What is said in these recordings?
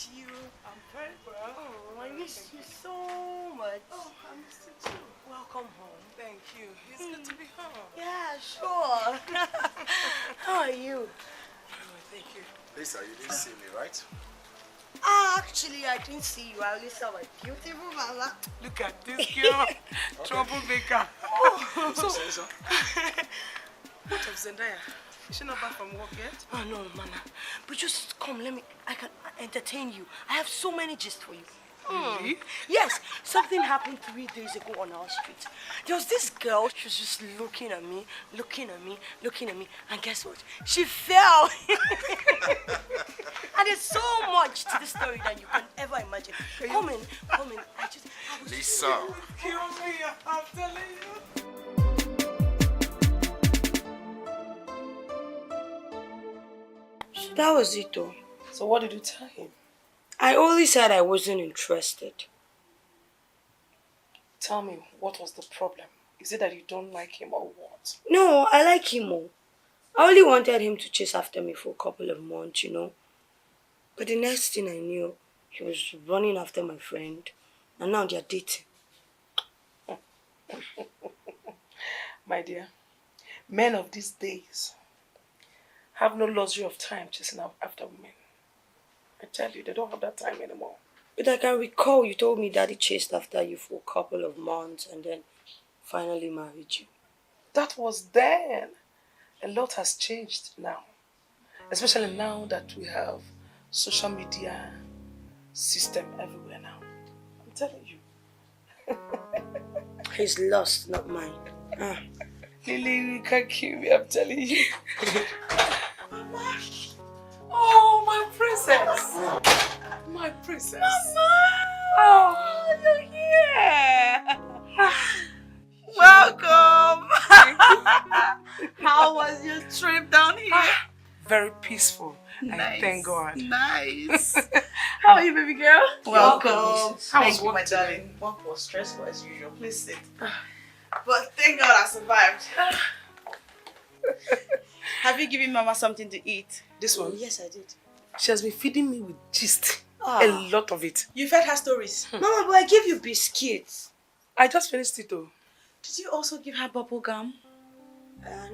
you? I'm very well. Oh, I missed you so much. Oh, I missed you too. Welcome home. Thank you. It's good to be home. Yeah, sure. How are you? Oh, thank you. Lisa, you didn't see me, right? Actually, I didn't see you. I only saw my beautiful mama. Look at this girl. Troublemaker. Oh, So, What of Zendaya? Is she not back from work yet? oh no, Mama. But just come, I can entertain you. I have so many gists for you. Really? Yes, something happened 3 days ago on our street. There was this girl, she was just looking at me, and guess what? She fell. And there's so much to the story that you can ever imagine. Come in. I was Lisa. Kill me, I'm telling you. So that was it though. So what did you tell him? I only said I wasn't interested. Tell me, what was the problem? Is it that you don't like him or what? No, I like him more. I only wanted him to chase after me for a couple of months, But the next thing I knew, he was running after my friend. And now they're dating. My dear, men of these days have no luxury of time chasing after women. I tell you, they don't have that time anymore. But I can recall you told me Daddy chased after you for a couple of months and then finally married you. That was then. A lot has changed now. Especially now that we have social media system everywhere now. I'm telling you. He's lost, not mine. Lily, you can't kill me, I'm telling you. Mama! Oh, my princess! My princess! Mama! Oh, you're here! Welcome! How was your trip down here? Very peaceful. Nice. I thank God. Nice. How are you, baby girl? Welcome. How Thank was you, work my today? darling. Work was stressful as usual. Please sit. But thank God I survived. Have you given Mama something to eat? This one? Yes, I did. She has been feeding me with gist. A lot of it. You've heard her stories. Mama, but I gave you biscuits. I just finished it though. Did you also give her bubble gum?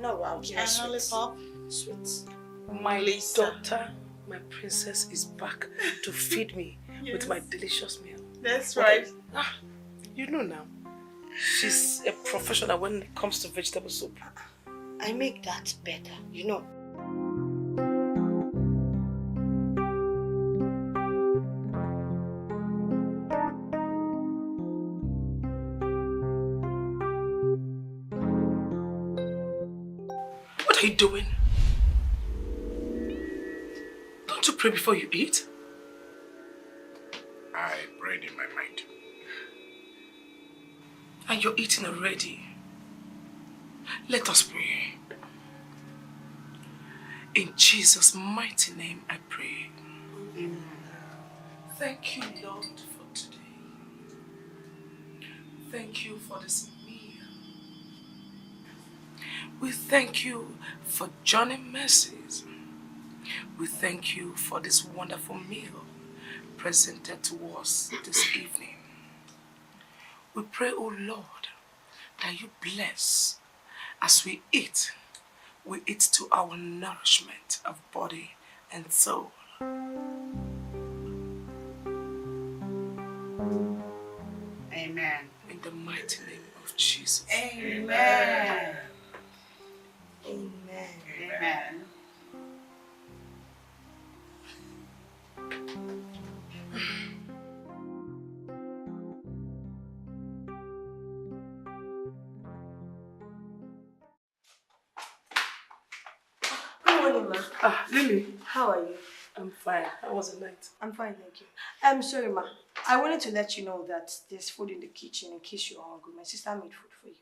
No, I'll give her And sweets. lollipop? Sweets. My Lisa. daughter, my princess is back to feed me with my delicious meal. That's right. You know now, she's a professional when it comes to vegetable soup. I make that better, What are you doing? Don't you pray before you eat? I prayed in my mind. And you're eating already. Let us pray. In Jesus' mighty name I pray. Amen. Thank you, Lord, for today. Thank you for this meal. We thank you for Johnny Mercies. We thank you for this wonderful meal presented to us this evening. We pray, O Lord, that you bless as we eat to our nourishment of body and soul. Amen. In the mighty name of Jesus. Amen. Amen. Amen. Good morning, Ma. Lily. How are you? I'm fine. How was the night? I'm fine, thank you. I'm sorry, Ma. I wanted to let you know that there's food in the kitchen in case you're hungry. My sister made food for you.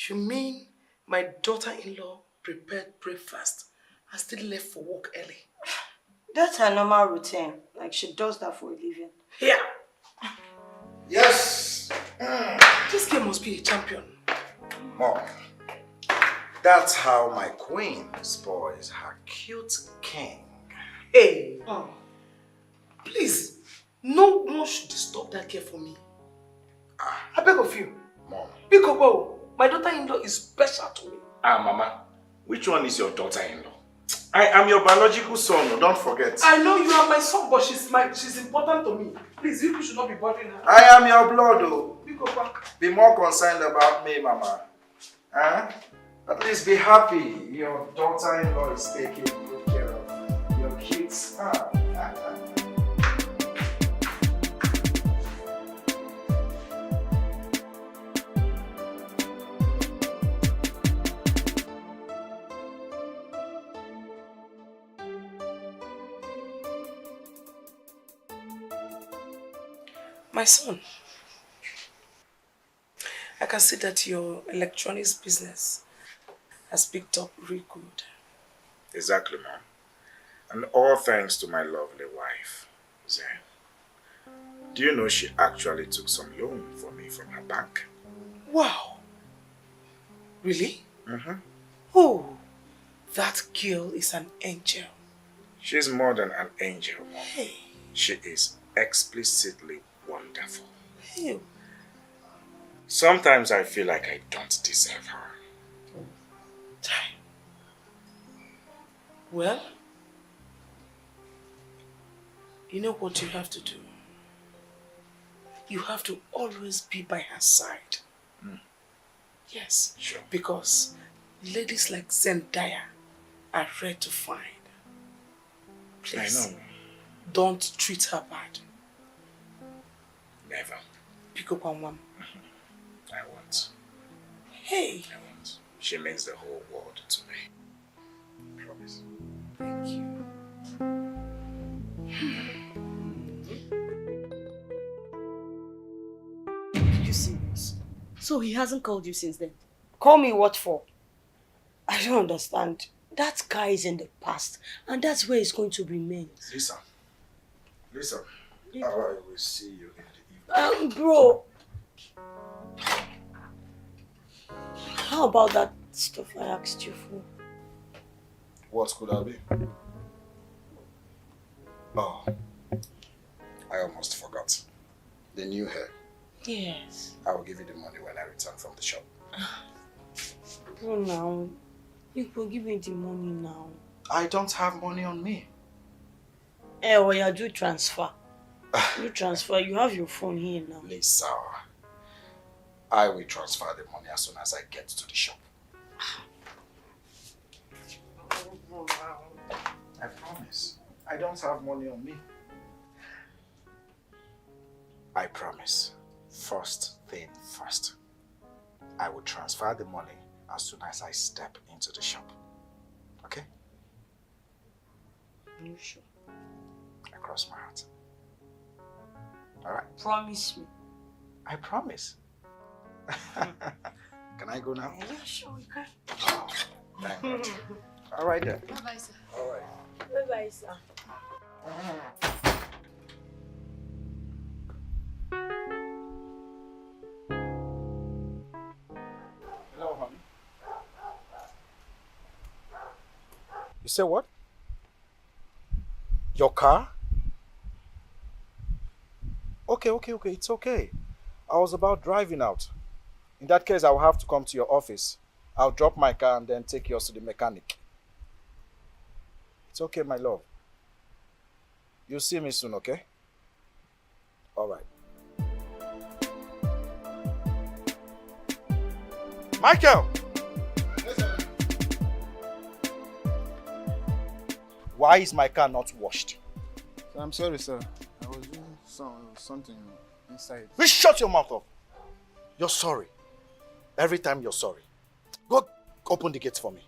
You mean my daughter-in-law prepared breakfast and still left for work early? That's her normal routine. Like, she does that for a living. Yeah. Yes! This girl must be a champion. Mom, that's how my queen spoils her cute king. Hey, Oh. please, No one should disturb that girl for me. I beg of you. Mom. Because my daughter-in-law is special to me. Mama, which one is your daughter-in-law? I am your biological son, don't forget. I know you are my son, but she's important to me. Please, you should not be bothering her. I am your blood, though. Be more concerned about me, Mama. Huh? At least be happy. Your daughter-in-law is taking good care of your kids. My son, I can see that your electronics business has picked up real good. Exactly, Mom. And all thanks to my lovely wife, Zen. Do you know she actually took some loan for me from her bank? Wow. Really? Mm-hmm. Oh, that girl is an angel. She's more than an angel, Mom. Hey. She is explicitly wonderful. Hey. Sometimes I feel like I don't deserve her. Well, you know what you have to do? You have to always be by her side. Yes, sure. Because ladies like Zendaya are rare to find. Please, I know. Don't treat her bad. Never. Pick up on one. I won't. Hey. I won't. She means the whole world to me. Promise. Thank you. You serious? So he hasn't called you since then? Call me what for? I don't understand. That guy is in the past, and that's where he's going to remain. Listen. I will see you in the evening. Bro. How about that stuff I asked you for? What could I be? Oh, I almost forgot. The new hair. Yes. I will give you the money when I return from the shop. Bro, now. You could give me the money now. I don't have money on me. Well, yeah, do transfer. Do transfer. You have your phone here now. Lisa, I will transfer the money as soon as I get to the shop. I promise. I don't have money on me. I promise. First thing first. I will transfer the money as soon as I step into the shop. Okay? Are you sure? I cross my heart. Alright? Promise me. I promise. Can I go now? Yeah, sure, we can. Oh, thank God. Alright then. Bye-bye, sir. Alright. Bye-bye, sir. Hello, honey. You say what? Your car? Okay, it's okay. I was about driving out. In that case, I will have to come to your office. I'll drop my car and then take yours to the mechanic. It's okay, my love. You'll see me soon, okay? All right. Michael! Why is my car not washed? I'm sorry, sir. I was doing something inside. Please shut your mouth up. You're sorry. Every time you're sorry. Go open the gates for me.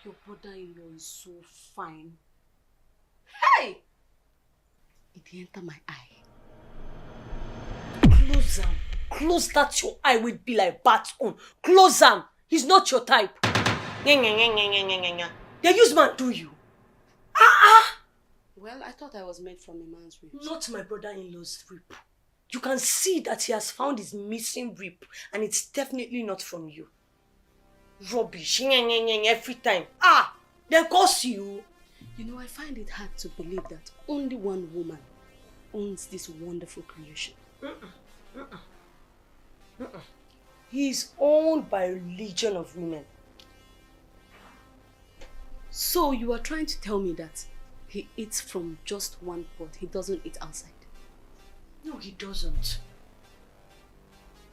Your brother-in-law is so fine. Hey! It entered my eye. Close close that your eye will be like bat's own. Close am. He's not your type. They use man do you. Well, I thought I was made from a man's ribs. Not my brother-in-law's rib. You can see that he has found his missing rib, and it's definitely not from you. Rubbish. Every time. They curse you. You know, I find it hard to believe that only one woman owns this wonderful creation. He is owned by a legion of women. So you are trying to tell me that he eats from just one pot, he doesn't eat outside? No, he doesn't.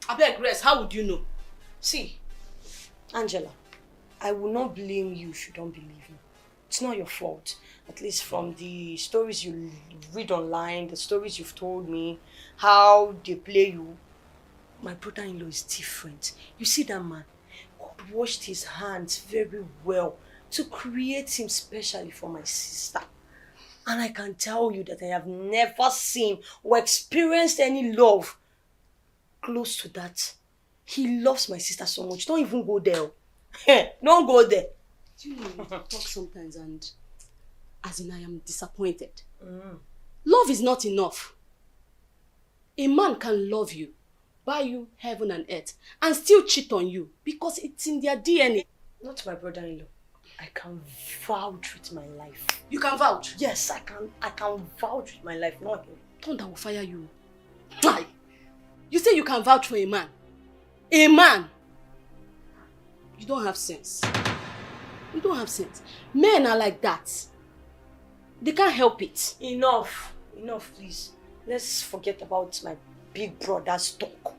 I beg, Grace, how would you know? See, Angela, I will not blame you if you don't believe me. It's not your fault. At least from the stories you read online, the stories you've told me, how they play you. My brother-in-law is different. You see that man? God washed his hands very well to create him specially for my sister. And I can tell you that I have never seen or experienced any love close to that. He loves my sister so much. Don't even go there. Don't go there. Do you know, you talk sometimes and as in I am disappointed. Love is not enough. A man can love you, buy you heaven and earth, and still cheat on you because it's in their DNA. Not my brother-in-law. I can vouch with my life. You can vouch? Yes, I can vouch with my life, not him. Thunder will fire you. Why? You say you can vouch for a man. A man! You don't have sense. You don't have sense. Men are like that. They can't help it. Enough. Enough, please. Let's forget about my big brother's talk.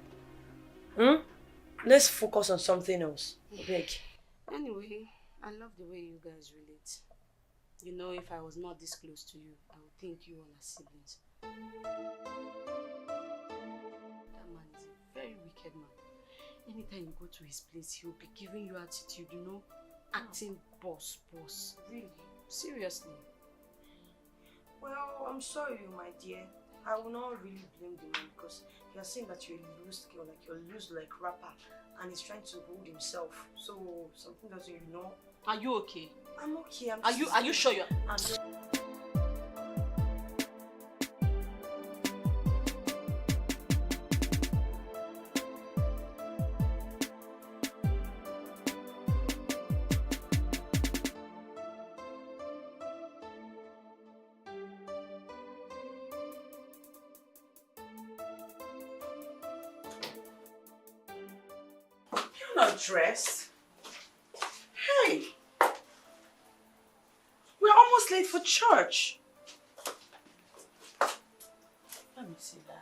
Let's focus on something else. Beg. Anyway, I love the way you guys relate. You know, if I was not this close to you, I would think you all are siblings. That man is a very wicked man. Anytime you go to his place, he will be giving you attitude, you know, acting boss. Really? Seriously. Well, I'm sorry, my dear. I will not really blame the man because he has seen that you're a loose girl, like you're loose like rapper, and he's trying to hold himself. So something doesn't, you know. Are you okay? I'm okay. Are you sure you're? I'm just... You're not dressed. Hey, we're almost late for church. Let me see that.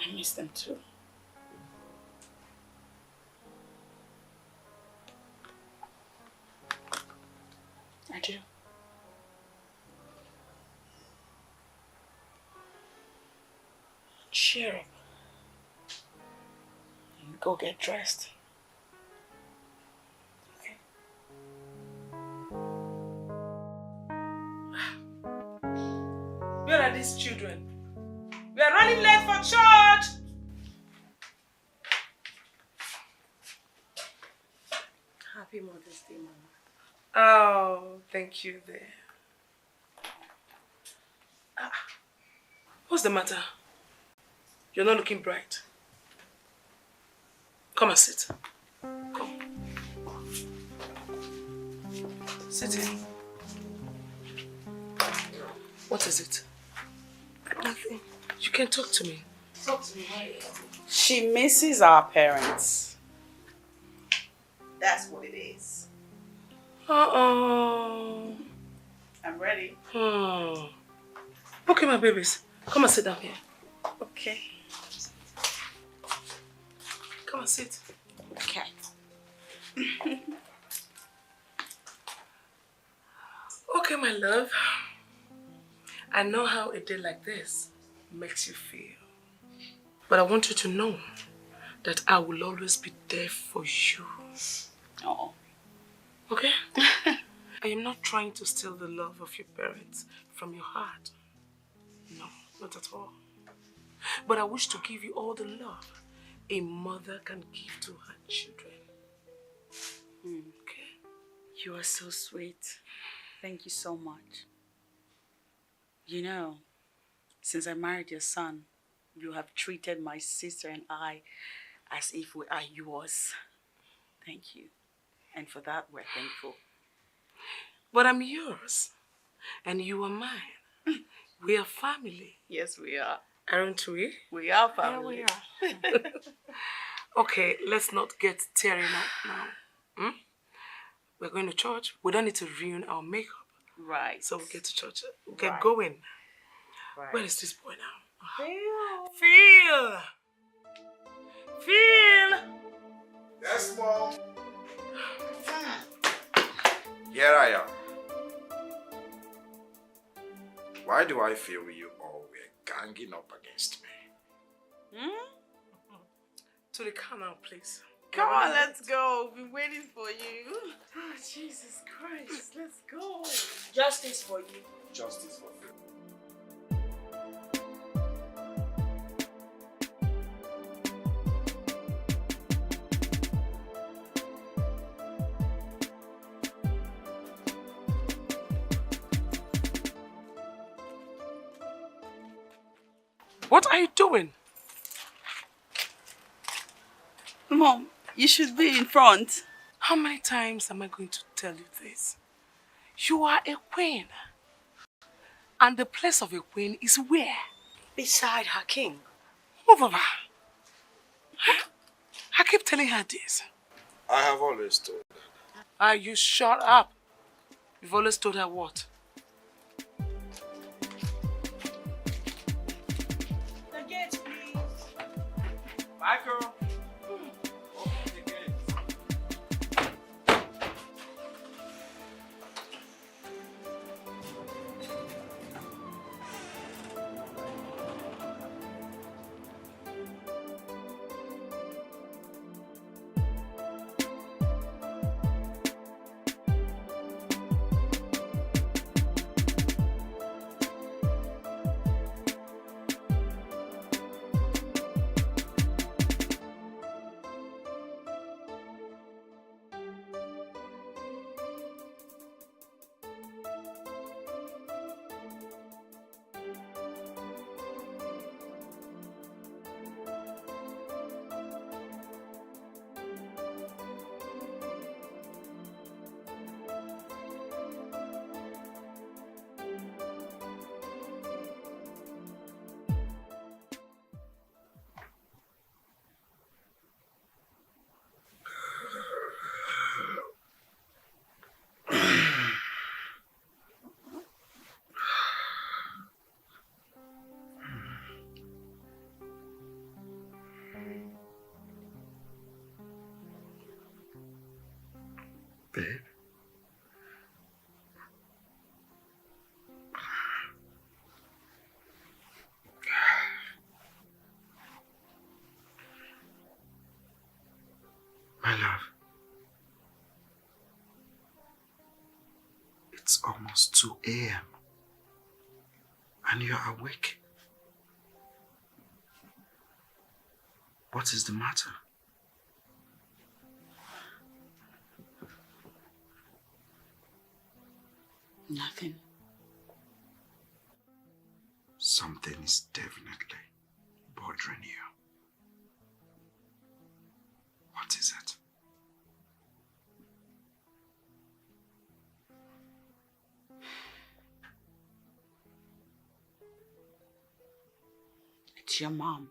I miss them too. I do. Cheer up. You go get dressed. Okay. Where are these children? We are running late for church! Happy Mother's Day, Mama. Oh, thank you there. What's the matter? You're not looking bright. Come and sit. Come. Sit here. What is it? Nothing. You can talk to me. Talk to me. Why? She misses our parents. That's what it is. Uh-oh. I'm ready. Okay, my babies. Come and sit down here. Okay. Come and sit. Okay. Okay, my love. I know how a day like this makes you feel. But I want you to know that I will always be there for you. Oh. Okay? I am not trying to steal the love of your parents from your heart. No, not at all. But I wish to give you all the love a mother can give to her children. Okay? You are so sweet. Thank you so much. You know, since I married your son, you have treated my sister and I as if we are yours. Thank you. And for that, we're thankful. But I'm yours, and you are mine. We are family. Yes, we are. Aren't we? We are Yeah, family. we are. Okay, let's not get tearing up now. We're going to church. We don't need to ruin our makeup. Right. So we'll get to church. We'll get Right. going. Right. Where is this boy now? Feel. Feel! Yes, Mom. Here I am. Why do I feel you all were ganging up against me? To the car now, please. Come on, let's go. We've been waiting for you. Oh, Jesus Christ. Let's go. Justice for you. Justice for you. What are you doing? Mom, you should be in front. How many times am I going to tell you this? You are a queen. And the place of a queen is where? Beside her king. Move over. I keep telling her this. I have always told her. You shut up. You've always told her what? The gate, please. Michael! Babe. My love. It's almost 2 a.m. and you're awake. What is the matter? Nothing. Something is definitely bothering you. What is it? It's your mom.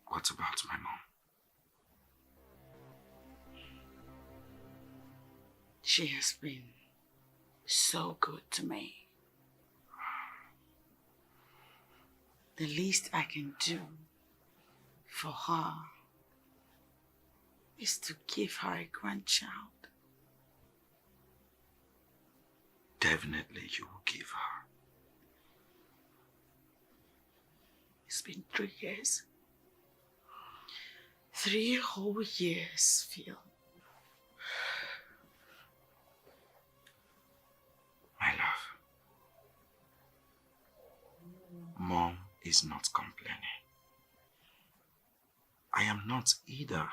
What about my mom? She has been so good to me. The least I can do for her is to give her a grandchild. definitely you will give her. It's been 3 years. 3 whole years, Phil. My love, Mom is not complaining. I am not either.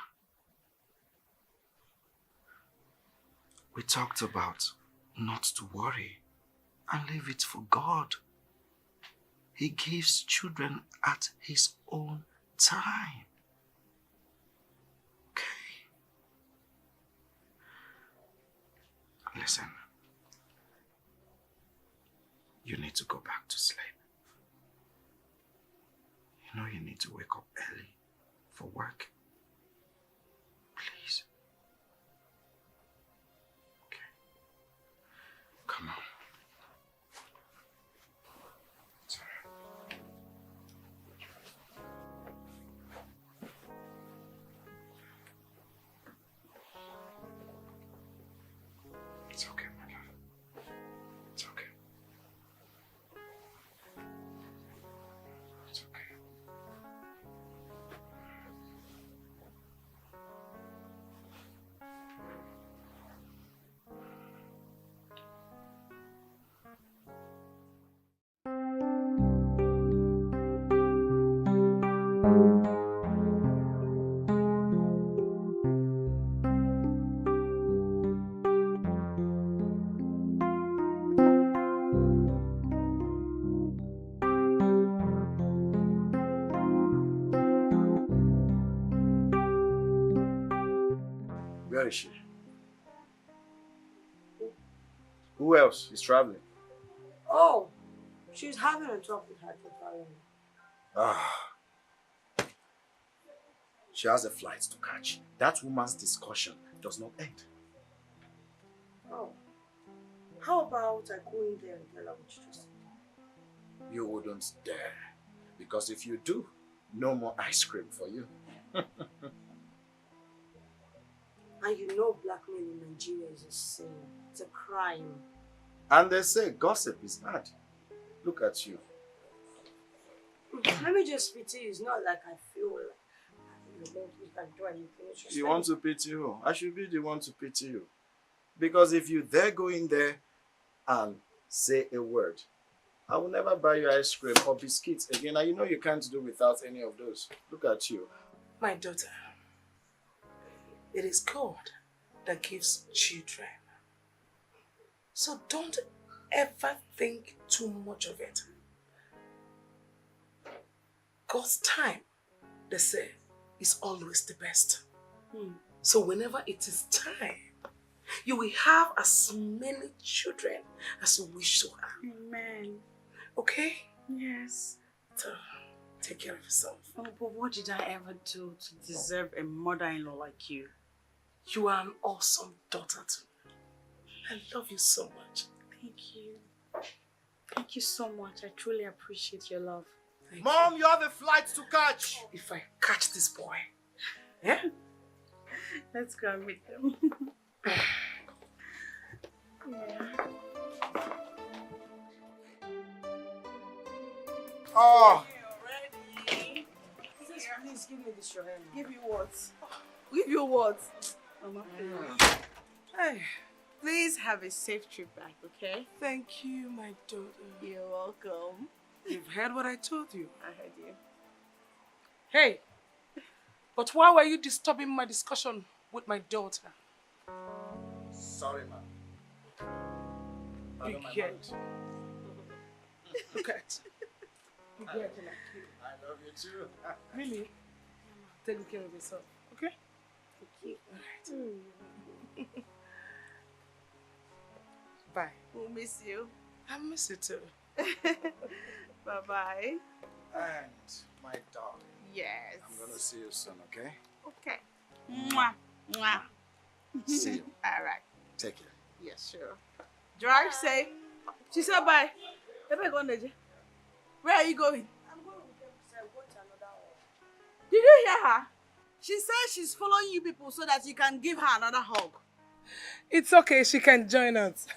We talked about not to worry and leave it for God. He gives children at His own time. Okay? Listen. You need to go back to sleep. You know you need to wake up early for work. Please. Okay. Come on. It's all right. It's okay, my love. It's okay. It's okay. Where is she? Who else is traveling? Oh, she's having a talk with her daughter. Ah. She has a flight to catch. That woman's discussion does not end. Oh. How about I go in there and tell her what you just said? You wouldn't dare. Because if you do, no more ice cream for you. And you know blackmail in Nigeria is a sin. It's a crime. And they say gossip is bad. Look at you. Let me just pity you. It's not like I feel like you can do anything. You want to pity who? I should be the one to pity you. Because if you dare go in there and say a word, I will never buy you ice cream or biscuits again. And you know you can't do without any of those. Look at you. My daughter, it is God that gives children. So don't ever think too much of it. God's time, they say, is always the best. So whenever it is time, you will have as many children as you wish to have. Amen. Okay? Yes. So, take care of yourself. Oh, but what did I ever do to deserve a mother-in-law like you? You are an awesome daughter to me. I love you so much. Thank you. Thank you so much. I truly appreciate your love. Mom, you have a flight to catch. If I catch this boy, yeah? Let's go and meet them. Yeah. Oh, Please give me this your hand. Give you what? Give you what? Mama, Hey, please have a safe trip back, okay? Thank you, my daughter. You're welcome. You've heard what I told you. I heard you. Hey, but why were you disturbing my discussion with my daughter? sorry, ma'am. You get. Look at. You get like you. I love you too. Really? Take care of yourself, okay? Thank you. Alright. Bye. We'll miss you. I miss you too. Bye-bye. And my darling, Yes. I'm gonna see you soon, okay? Okay. Mwah. Mwah. See you. All right. Take care. Yes, sure. Drive safe. She said bye. Where are you going? I'm going with them because I want another one. Did you hear her? She said she's following you people so that you can give her another hug. It's okay, she can join us.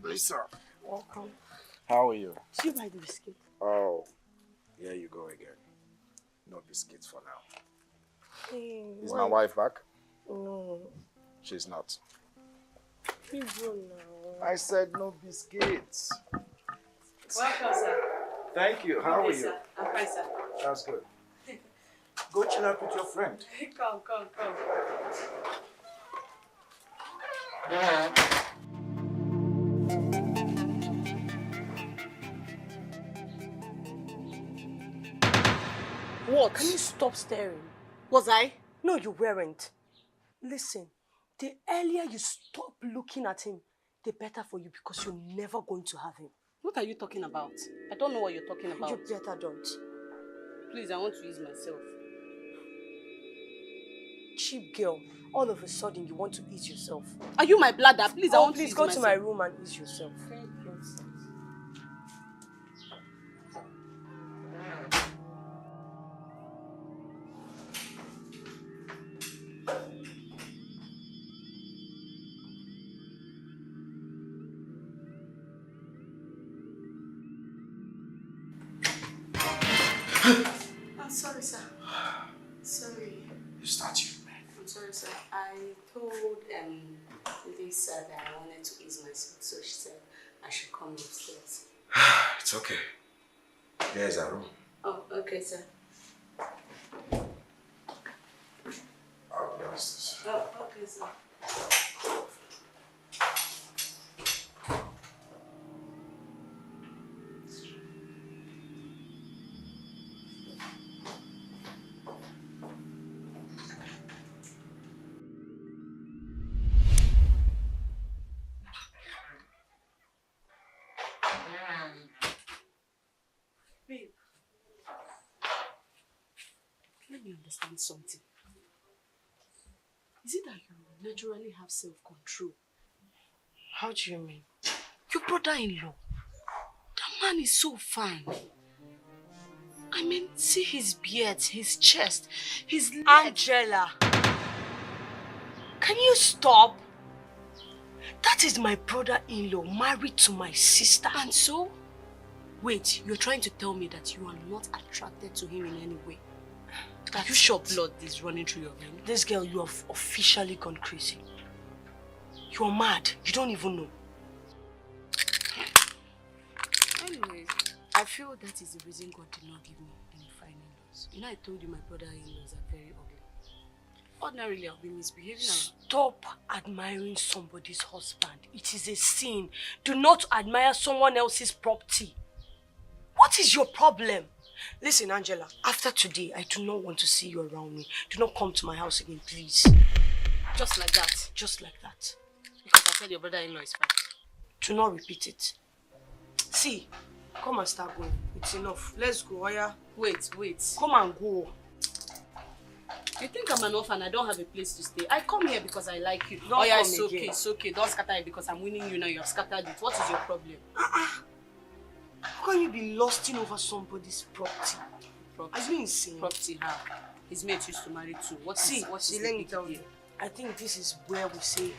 Please, sir. Welcome. How are you? Did you buy the biscuit? Oh, here you go again. No biscuits for now. Hey, Is my wife back? No. She's not. Please go now. I said no biscuits. Welcome, sir. Thank you. How are you? I'm fine, sir. That's good. Go chill out with your friend. Come. What? Can you stop staring? Was I? No, you weren't. Listen, the earlier you stop looking at him, the better for you because you're never going to have him. What are you talking about? I don't know what you're talking about. You better don't. Please, I want to ease myself. Cheap girl, all of a sudden you want to ease yourself. Are you my bladder? Please, I want to please ease go myself. to my room and ease yourself. Thank you. I'm sorry, sir. Sorry. You start you. I'm sorry, sir. I told Lisa that I wanted to ease myself, so she said I should come upstairs. It's okay. There's a room. Oh, okay, sir. I'll be honest. Oh, okay, sir. Babe, let me understand something. Is it that you naturally have self-control? How do you mean? Your brother-in-law, that man is so fine. I mean, see his beard, his chest, his legs. Angela! Can you stop? That is my brother-in-law married to my sister. And so? Wait, you're trying to tell me that you are not attracted to him in any way? Are you sure blood is running through your veins? This girl, you have officially gone crazy. You're mad. You don't even know. Anyways, I feel that is the reason God did not give me any fine in-laws. You know, I told you my brother-in-laws are very ugly. Ordinarily, I'll be misbehaving. Stop admiring somebody's husband. It is a sin. Do not admire someone else's property. What is your problem? Listen, Angela, after today, I do not want to see you around me. Do not come to my house again, please. Just like that. Just like that. Because I said your brother-in-law is fine. Do not repeat it. See, come and start going. It's enough. Let's go, Oya. Wait. Come and go. You think I'm an orphan? I don't have a place to stay. I come here because I like you. Don't come it's okay, again. it's okay. Don't scatter it because I'm winning you now. You have scattered it. What is your problem? How can you be lusting over somebody's property? Property. Are you insane? Property, how? His mate used to marry too. What is let me tell you. I think this is where we say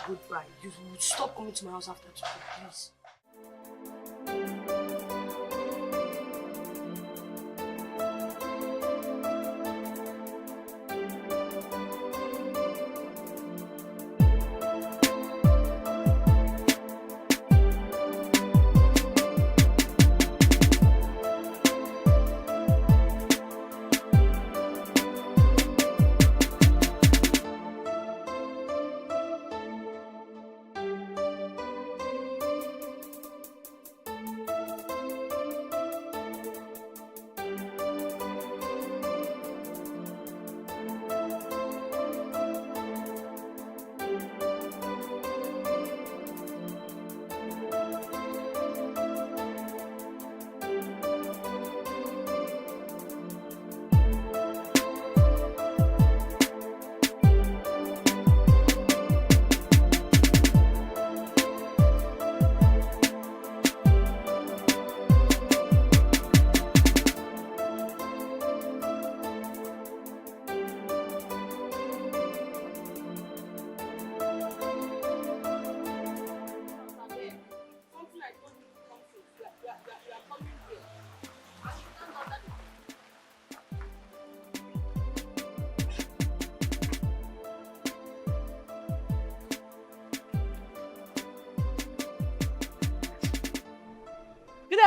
goodbye. You would stop coming to my house after today, please.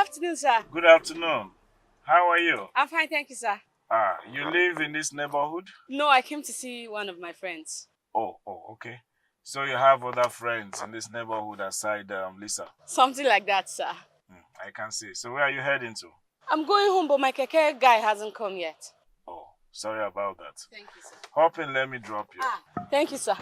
afternoon, sir. Good afternoon. How are you? I'm fine, thank you, sir. You live in this neighborhood? No, I came to see one of my friends. Oh, okay. So you have other friends in this neighborhood aside Lisa? Something like that, sir. I can see. So where are you heading to? I'm going home, but my keke guy hasn't come yet. Oh, sorry about that. Thank you, sir. Hop in, let me drop you. Thank you, sir.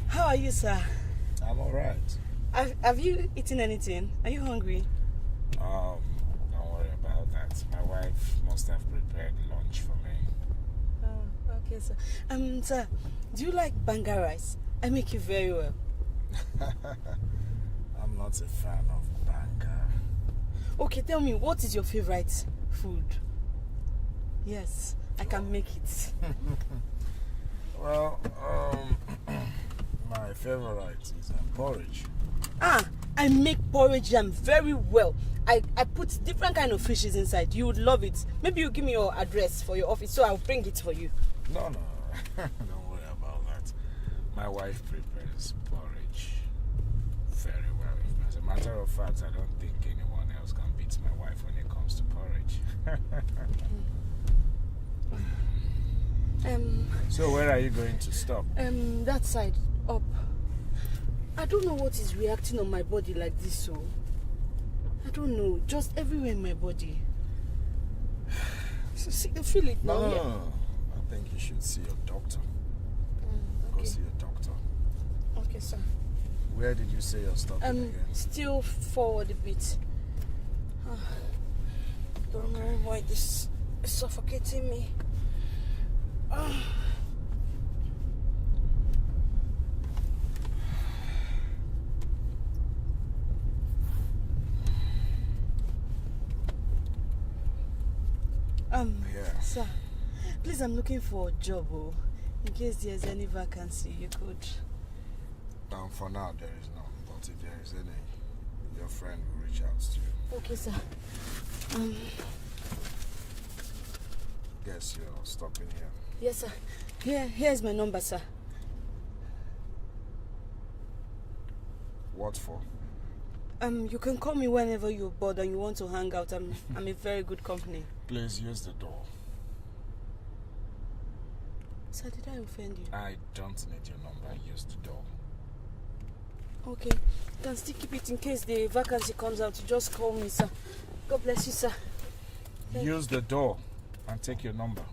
How are you, sir? I'm alright. Have you eaten anything? Are you hungry? Don't worry about that. My wife must have prepared lunch for me. Oh, okay, sir. Sir, do you like banga rice? I make it very well. I'm not a fan of banga. Okay, tell me, what is your favorite food? Yes, I can make it. Well, my favorite is porridge. I make porridge very well. I put different kind of fishes inside. You would love it. Maybe you give me your address for your office so I'll bring it for you. No. Don't worry about that. My wife prepares porridge very well. As a matter of fact, I don't think anyone else can beat my wife when it comes to porridge. So where are you going to stop? That side, up. I don't know what is reacting on my body like this, so I don't know. Just everywhere in my body. So see, I feel it now. No. I think you should see your doctor. Okay. Go see your doctor. Okay, sir. Where did you say you're stopping again? Still forward a bit. Don't know why this is suffocating me. Yeah. Sir, please, I'm looking for a job. In case there's any vacancy, you could. For now, there is none. But if there is any, your friend will reach out to you. Okay, sir. Guess you're stopping here. Yes, sir. Here's my number, sir. What for? You can call me whenever you're bored and you want to hang out. I'm a very good company. Please use the door. Sir, did I offend you? I don't need your number. Use the door. Okay. You can still keep it in case the vacancy comes out. You just call me, sir. God bless you, sir. Use the door and take your number.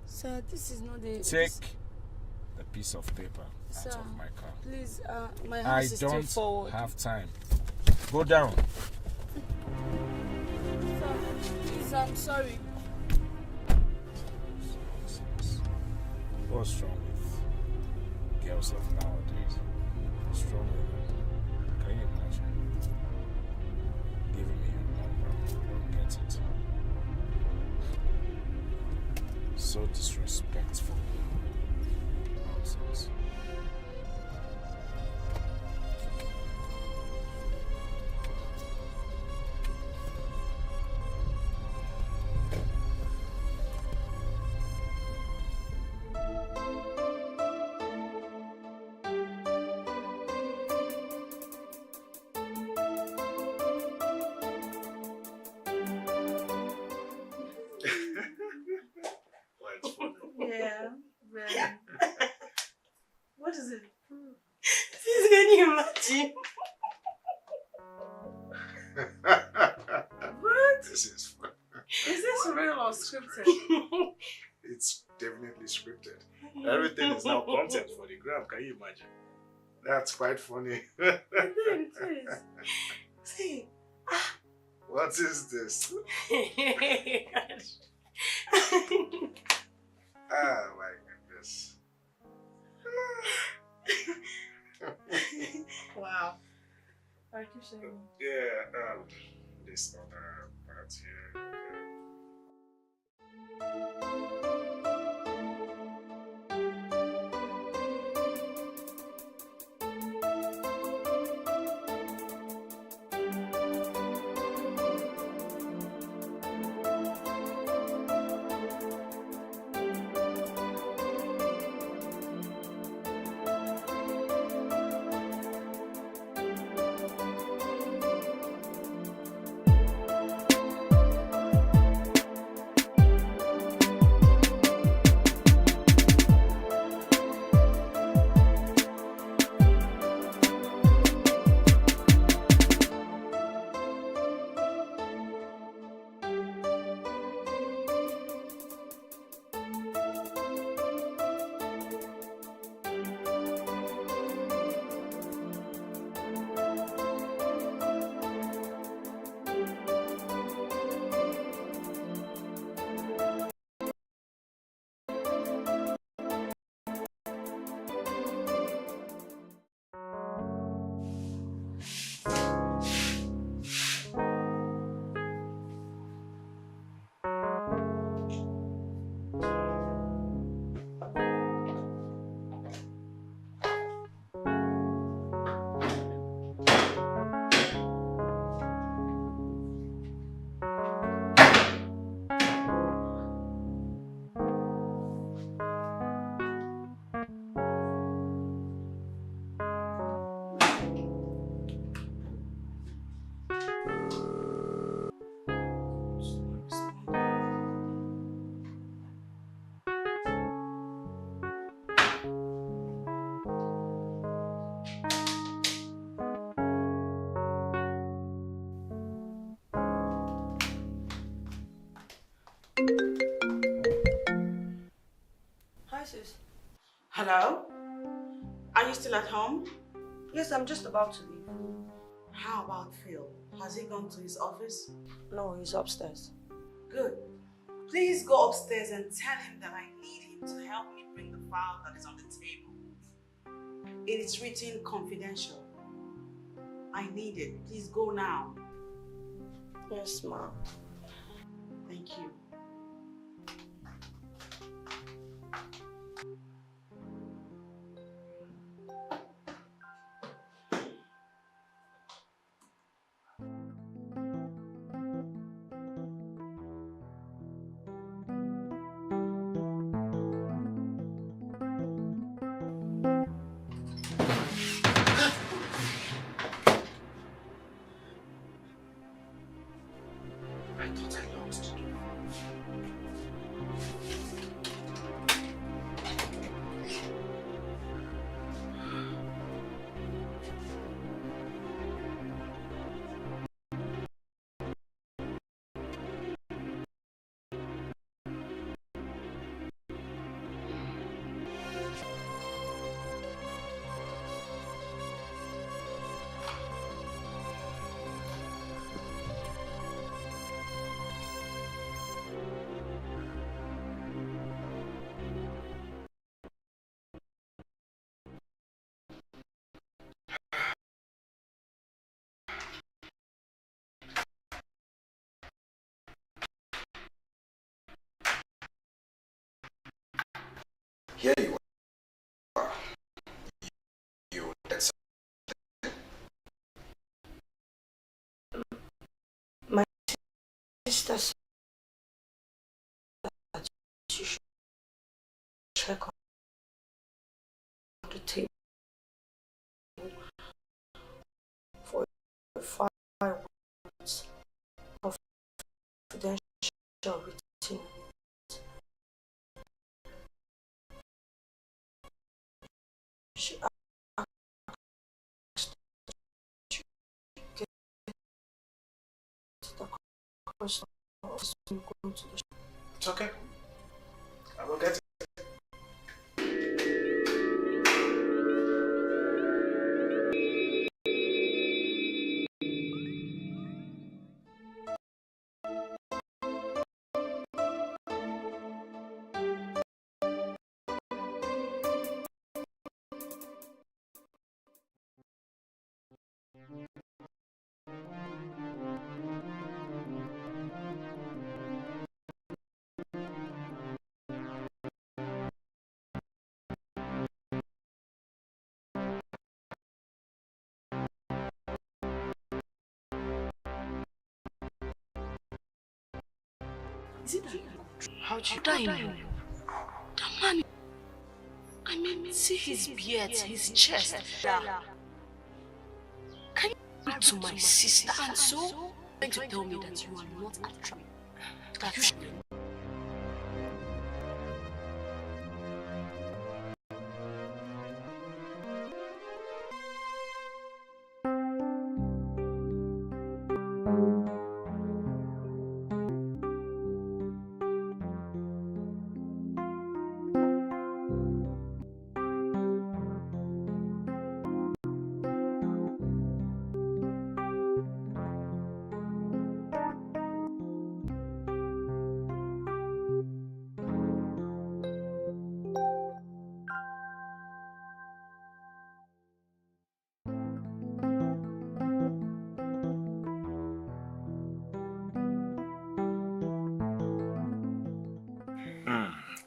Sir, this is not the... Take the piece of paper Sir, out of my car. Please, my house is still forward. I don't have time. Go down. Sir, please, I'm sorry. What's wrong with girls of nowadays? What's wrong with them? Can you imagine? Giving me your number, don't get it. So disrespectful. Nonsense. Yeah, very. What is it? Please, can you imagine? What? This is fun. Is this real or scripted? It's definitely scripted. Everything is now content for the gram. Can you imagine? That's quite funny. It is. See. What is this? Ah, my goodness. Wow. I keep saying. Yeah, this other part here. Hello? Are you still at home? Yes, I'm just about to leave. How about Phil? Has he gone to his office? No, he's upstairs. Good. Please go upstairs and tell him that I need him to help me bring the file that is on the table. It is written confidential. I need it. Please go now. Yes, ma'am. Thank you. I thought I lost you. Here you are. You, that's My sister said that you should check on the table for 5 words of confidential written. She asked that you get the question office when you go to the shop. it's okay. I will get it. Is it that? How'd you know? The man, I mean, see his beard, his chest. Can you read to my sister and so going to tell me that you are not attracted? That you should.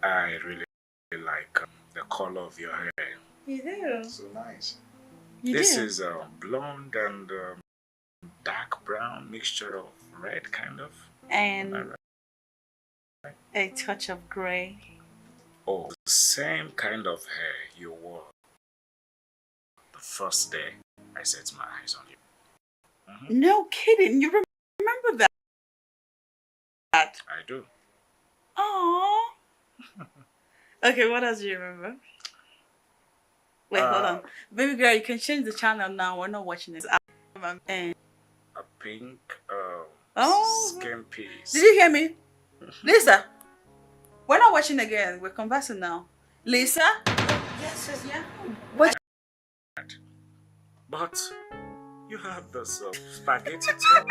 I really like the color of your hair. You do? So nice. You This do? is blonde and dark brown mixture of red, kind of. And Am I right? a touch of gray. Oh, the same kind of hair you wore the first day I set my eyes on you. No kidding. You remember that? I do. Aww. Okay, what else do you remember? Wait, hold on. Baby girl, you can change the channel now. We're not watching this. And A pink skin piece. did you hear me? Lisa, we're not watching again. We're conversing now. Lisa? Yes, yes, yeah. But you have this spaghetti too.